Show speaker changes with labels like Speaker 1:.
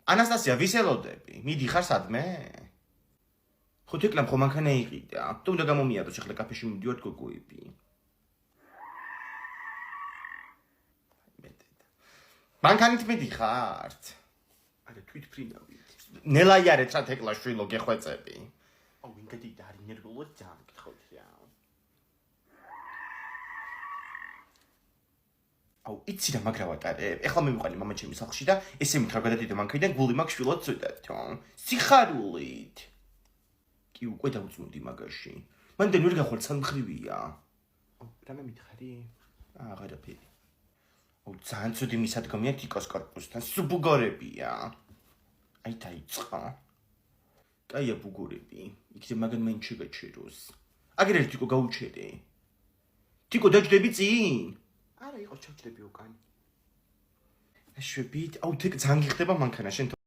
Speaker 1: ანასტასია, ვის ელოდები? მიდიხარ სადმე? ხო თეკლამ ხო მანქანა იყიდა. თუ უნდა გამომიადოს ახლა კაფეში მივდივართ გოგოები. მანქანით მიდიხართ?
Speaker 2: არა თვითფრინავით.
Speaker 1: ნელაიარეთ რა თეკლა შვილო გეხვეწები.
Speaker 2: აუ ვინ გადიდა არ ინერგულოთ ძალიან გითხოთ რა.
Speaker 1: აუ იცი რა მაგრავატარე. ეხლა მივიყვანი მამა ჩემი სახლში და ესე მითხრა გადადიდო მანქანიდან გული მაქვს შვილო ცუდათო. სიხარულით. კი უკვე დავწმუნდი მაგაში. მანდ ვერ გახვალ სამხრივია.
Speaker 2: აუ რამე მითხარი?
Speaker 1: აღარაფერი. აუ ძალიან ცუდი მისადგომია თიკოს კორპუსთან. სუბუგორებია. აი დაიწყო. კაია ბუგორები. იქნებ მაგან მენ შეგაჩეროს. აგერ ერთი თიკო გაუჩერე. თიკო დაჯდები წინ?
Speaker 2: არა იყო ჩავჭდები უკან.
Speaker 1: შვებით, აუ თეკ ძალიან გიხდება მანქანა შენ